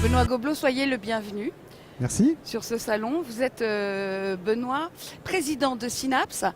Benoît Gobelot, soyez le bienvenu Merci. sur ce salon. Vous êtes, Benoît, président de Synapse.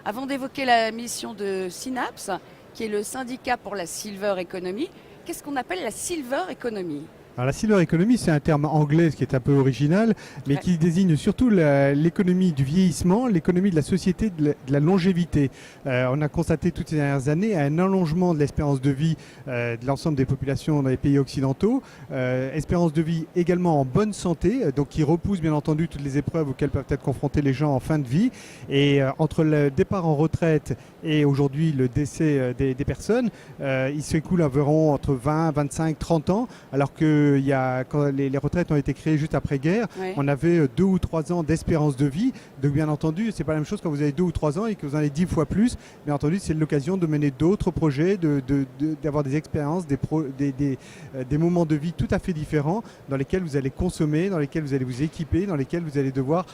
Avant d'évoquer la mission de Synapse, qui est le syndicat pour la Silver Economy, qu'est-ce qu'on appelle la Silver Economy ? Alors la silver economy, c'est un terme anglais qui est un peu original, mais Ouais. qui désigne surtout l'économie du vieillissement, l'économie de la société, de la longévité. On a constaté toutes ces dernières années un allongement de l'espérance de vie de l'ensemble des populations dans les pays occidentaux, espérance de vie également en bonne santé, donc qui repousse bien entendu toutes les épreuves auxquelles peuvent être confrontés les gens en fin de vie. Et entre le départ en retraite et aujourd'hui le décès des personnes, il s'écoule environ entre 20, 25, 30 ans, alors que quand les retraites ont été créées juste après-guerre, Ouais. on avait 2 ou 3 ans d'espérance de vie. Donc bien entendu, c'est pas la même chose quand vous avez 2 ou 3 ans et que vous en avez 10 fois plus. Bien entendu, c'est l'occasion de mener d'autres projets, d'avoir des expériences, des moments de vie tout à fait différents dans lesquels vous allez consommer, dans lesquels vous allez vous équiper, dans lesquels vous allez devoir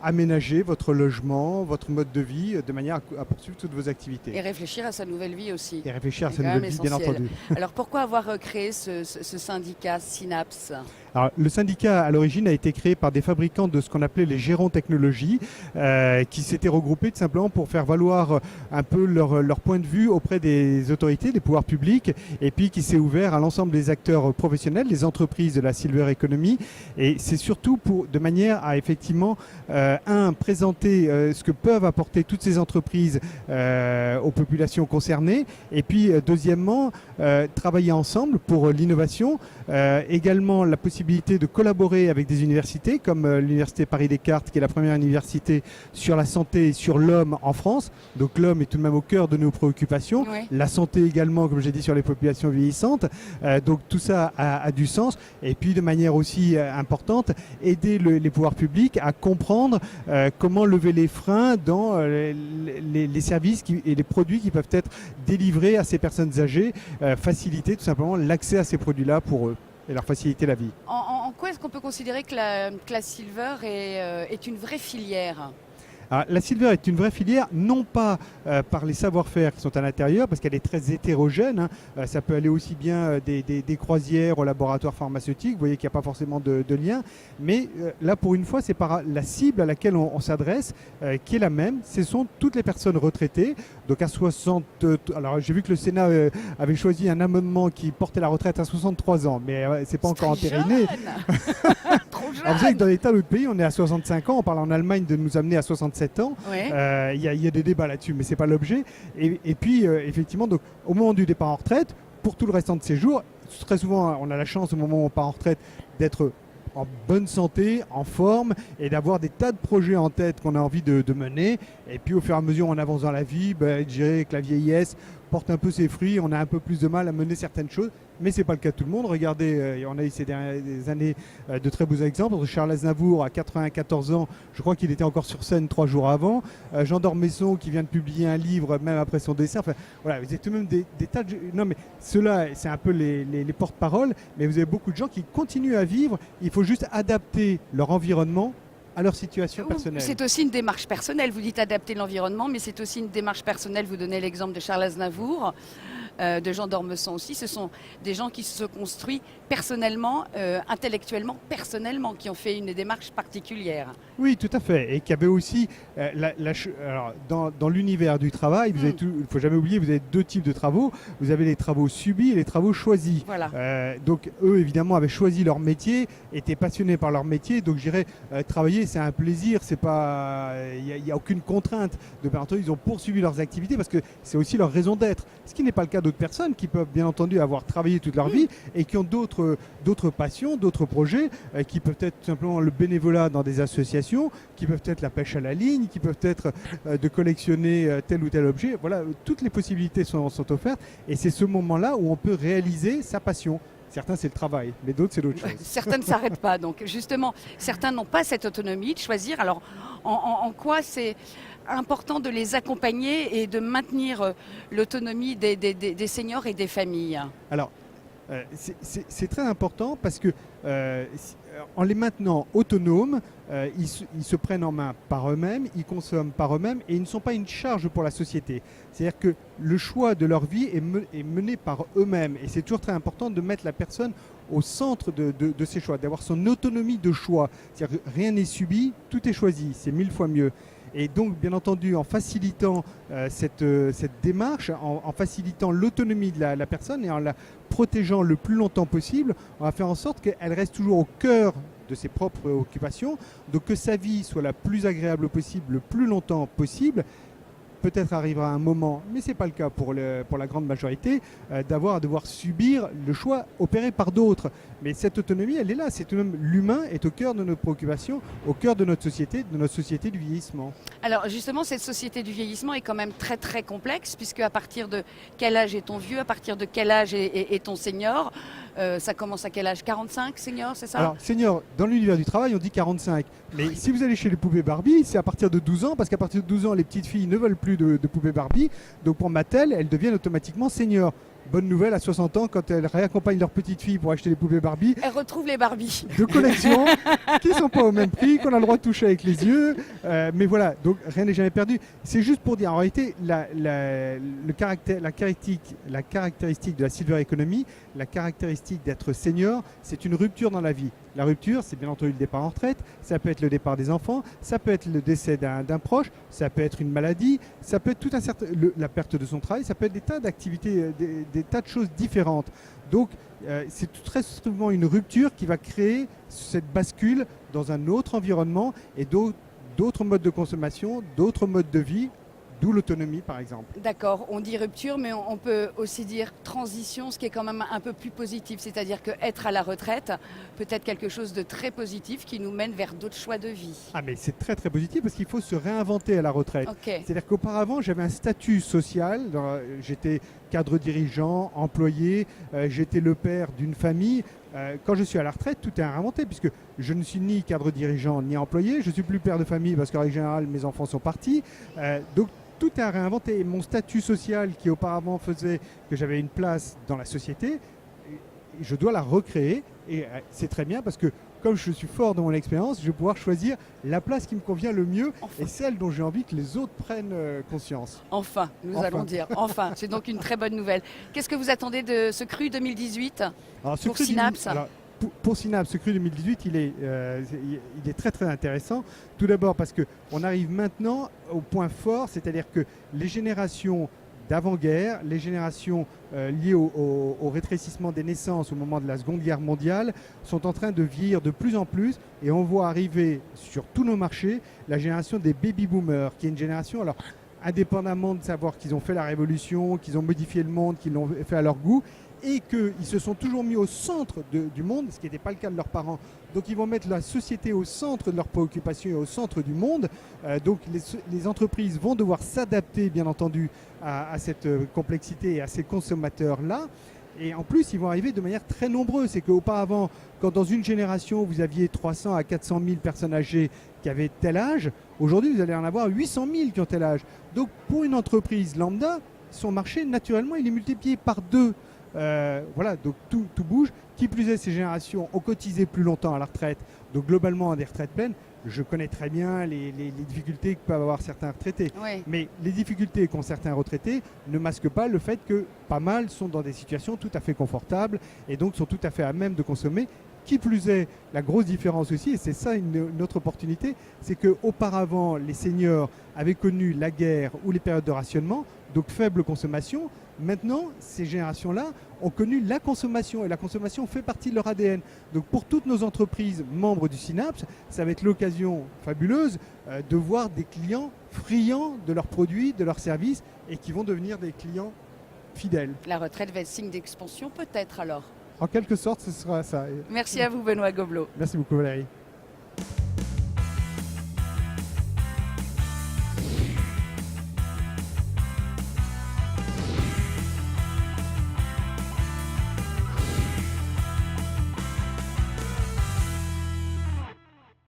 aménager votre logement, votre mode de vie, de manière à poursuivre toutes vos activités. Et réfléchir à sa nouvelle vie aussi. Et réfléchir à C'est sa quand nouvelle même vie, bien essentiel. entendu. Alors pourquoi avoir créé ce syndicat Synapse ? Alors, le syndicat, à l'origine, a été créé par des fabricants de ce qu'on appelait les gérants technologie, qui s'étaient regroupés tout simplement pour faire valoir un peu leur point de vue auprès des autorités, des pouvoirs publics, et puis qui s'est ouvert à l'ensemble des acteurs professionnels, des entreprises de la silver economy. Et c'est surtout de manière à effectivement, présenter ce que peuvent apporter toutes ces entreprises aux populations concernées, et puis deuxièmement, travailler ensemble pour l'innovation, également la possibilité de collaborer avec des universités comme l'université Paris-Descartes, qui est la première université sur la santé et sur l'homme en France. Donc l'homme est tout de même au cœur de nos préoccupations. Ouais. La santé également, comme j'ai dit, sur les populations vieillissantes. Donc tout ça a du sens. Et puis de manière aussi importante, aider les pouvoirs publics à comprendre comment lever les freins dans les services et les produits qui peuvent être délivrés à ces personnes âgées, faciliter tout simplement l'accès à ces produits-là pour eux et leur faciliter la vie. En quoi est-ce qu'on peut considérer que la Silver est une vraie filière ? Alors, la silver est une vraie filière, non pas par les savoir-faire qui sont à l'intérieur, parce qu'elle est très hétérogène. Ça peut aller aussi bien des croisières au laboratoire pharmaceutique, vous voyez qu'il n'y a pas forcément de lien. Mais là, pour une fois, c'est par la cible à laquelle on s'adresse, qui est la même. Ce sont toutes les personnes retraitées. Donc à 60... alors j'ai vu que le Sénat avait choisi un amendement qui portait la retraite à 63 ans, mais c'est pas encore entériné. Trop jeune. Alors vous savez que dans les tas d'autres pays, on est à 65 ans. On parle en Allemagne de nous amener à 67 ans. Ouais. Il y a des débats là-dessus, mais c'est pas l'objet. Et puis, effectivement, donc, au moment du départ en retraite, pour tout le restant de ses jours, très souvent, on a la chance, au moment où on part en retraite, d'être en bonne santé, en forme, et d'avoir des tas de projets en tête qu'on a envie de mener. Et puis, au fur et à mesure, on avance dans la vie, je dirais que la vieillesse porte un peu ses fruits, on a un peu plus de mal à mener certaines choses, mais c'est pas le cas de tout le monde. Regardez, on a eu ces dernières années de très beaux exemples. Charles Aznavour, à 94 ans, je crois qu'il était encore sur scène 3 jours avant. Jean d'Ormesson, qui vient de publier un livre, même après son décès. Enfin, voilà, vous avez tout de même des tas de... Non, mais ceux-là, c'est un peu les porte-paroles, mais vous avez beaucoup de gens qui continuent à vivre. Il faut juste adapter leur environnement à leur situation personnelle. C'est aussi une démarche personnelle. Vous dites adapter l'environnement, mais c'est aussi une démarche personnelle. Vous donnez l'exemple de Charles Aznavour, de Jean d'Ormesson aussi. Ce sont des gens qui se sont construits personnellement, intellectuellement, personnellement, qui ont fait une démarche particulière. Oui, tout à fait. Et qui avait aussi, alors, dans l'univers du travail, il ne faut jamais oublier, vous avez 2 types de travaux. Vous avez les travaux subis et les travaux choisis. Voilà. Donc eux, évidemment, avaient choisi leur métier, étaient passionnés par leur métier. Donc je dirais, travailler, c'est un plaisir. C'est pas, il n'y a aucune contrainte. De bien entendu, ils ont poursuivi leurs activités parce que c'est aussi leur raison d'être. Ce qui n'est pas le cas d'autres personnes qui peuvent bien entendu avoir travaillé toute leur vie et qui ont d'autres passions, d'autres projets, qui peuvent être tout simplement le bénévolat dans des associations, qui peuvent être la pêche à la ligne, qui peuvent être de collectionner tel ou tel objet. Voilà, toutes les possibilités sont offertes et c'est ce moment-là où on peut réaliser sa passion. Certains, c'est le travail, mais d'autres, c'est d'autres choses. Certains ne s'arrêtent pas. Donc, justement, certains n'ont pas cette autonomie de choisir. Alors, en quoi c'est important de les accompagner et de maintenir l'autonomie des seniors et des familles ? Alors, c'est très important parce que en les maintenant autonomes, ils se prennent en main par eux-mêmes, ils consomment par eux-mêmes et ils ne sont pas une charge pour la société. C'est-à-dire que le choix de leur vie est mené par eux-mêmes et c'est toujours très important de mettre la personne au centre de ses choix, d'avoir son autonomie de choix. C'est-à-dire que rien n'est subi, tout est choisi, c'est 1000 fois mieux. Et donc, bien entendu, en facilitant cette démarche, en facilitant l'autonomie de la personne et en la protégeant le plus longtemps possible, on va faire en sorte qu'elle reste toujours au cœur de ses propres préoccupations, donc que sa vie soit la plus agréable possible, le plus longtemps possible. Peut-être arrivera un moment, mais ce n'est pas le cas pour la grande majorité, à devoir subir le choix opéré par d'autres. Mais cette autonomie, elle est là. L'humain est au cœur de nos préoccupations, au cœur de notre société du vieillissement. Alors justement, cette société du vieillissement est quand même très très complexe, puisque à partir de quel âge est ton vieux, à partir de quel âge est ton senior, ça commence à quel âge? 45 senior, c'est ça? Alors senior, dans l'univers du travail, on dit 45. Mais si vous allez chez les poupées Barbie, c'est à partir de 12 ans, parce qu'à partir de 12 ans, les petites filles ne veulent plus de poupées Barbie. Donc pour Mattel, elles deviennent automatiquement seniors. Bonne nouvelle, à 60 ans, quand elles réaccompagnent leurs petites filles pour acheter les poupées Barbie. Elles retrouvent les Barbies. De collection, qui ne sont pas au même prix, qu'on a le droit de toucher avec les yeux. Mais voilà, donc rien n'est jamais perdu. C'est juste pour dire, en réalité, la caractéristique de la silver economy, la caractéristique d'être senior, c'est une rupture dans la vie. La rupture, c'est bien entendu le départ en retraite, ça peut être le départ des enfants, ça peut être le décès d'un proche, ça peut être une maladie, ça peut être la perte de son travail, ça peut être des tas d'activités, des tas de choses différentes. Donc, c'est très souvent une rupture qui va créer cette bascule dans un autre environnement et d'autres modes de consommation, d'autres modes de vie, d'où l'autonomie par exemple. D'accord, on dit rupture, mais on peut aussi dire transition, ce qui est quand même un peu plus positif. C'est-à-dire qu'être à la retraite peut être quelque chose de très positif qui nous mène vers d'autres choix de vie. Ah mais c'est très très positif parce qu'il faut se réinventer à la retraite. Okay. C'est-à-dire qu'auparavant j'avais un statut social, j'étais cadre dirigeant, employé, j'étais le père d'une famille. Quand je suis à la retraite, tout est réinventé puisque je ne suis ni cadre dirigeant ni employé, je ne suis plus père de famille parce qu'en règle générale mes enfants sont partis. Donc tout est à réinventer. Mon statut social qui auparavant faisait que j'avais une place dans la société, je dois la recréer et c'est très bien parce que comme je suis fort dans mon expérience, je vais pouvoir choisir la place qui me convient le mieux et celle dont j'ai envie que les autres prennent conscience. Enfin, nous allons dire. Enfin, c'est donc une très bonne nouvelle. Qu'est-ce que vous attendez de ce cru 2018 pour Synapse? Pour Synapse, ce cru 2018, il est très très intéressant. Tout d'abord parce qu'on arrive maintenant au point fort, c'est-à-dire que les générations d'avant-guerre, les générations liées au rétrécissement des naissances au moment de la Seconde Guerre mondiale sont en train de vieillir de plus en plus et on voit arriver sur tous nos marchés la génération des baby-boomers, qui est une génération, alors indépendamment de savoir qu'ils ont fait la révolution, qu'ils ont modifié le monde, qu'ils l'ont fait à leur goût, et qu'ils se sont toujours mis au centre du monde, ce qui n'était pas le cas de leurs parents. Donc ils vont mettre la société au centre de leurs préoccupations et au centre du monde. Donc les entreprises vont devoir s'adapter, bien entendu, à cette complexité et à ces consommateurs-là. Et en plus, ils vont arriver de manière très nombreuse. C'est qu'auparavant, quand dans une génération, vous aviez 300 à 400 000 personnes âgées qui avaient tel âge, aujourd'hui, vous allez en avoir 800 000 qui ont tel âge. Donc pour une entreprise lambda, son marché, naturellement, il est multiplié par 2. Voilà, donc tout bouge. Qui plus est, ces générations ont cotisé plus longtemps à la retraite, donc globalement à des retraites pleines. Je connais très bien les difficultés que peuvent avoir certains retraités. Oui. Mais les difficultés qu'ont certains retraités ne masquent pas le fait que pas mal sont dans des situations tout à fait confortables et donc sont tout à fait à même de consommer. Qui plus est, la grosse différence aussi, et c'est ça une autre opportunité, c'est qu'auparavant, les seniors avaient connu la guerre ou les périodes de rationnement, donc faible consommation. Maintenant, ces générations-là ont connu la consommation et la consommation fait partie de leur ADN. Donc pour toutes nos entreprises membres du Synapse, ça va être l'occasion fabuleuse de voir des clients friands de leurs produits, de leurs services et qui vont devenir des clients fidèles. La retraite va être signe d'expansion peut-être alors. En quelque sorte, ce sera ça. Merci à vous Benoît Gobelot. Merci beaucoup Valérie.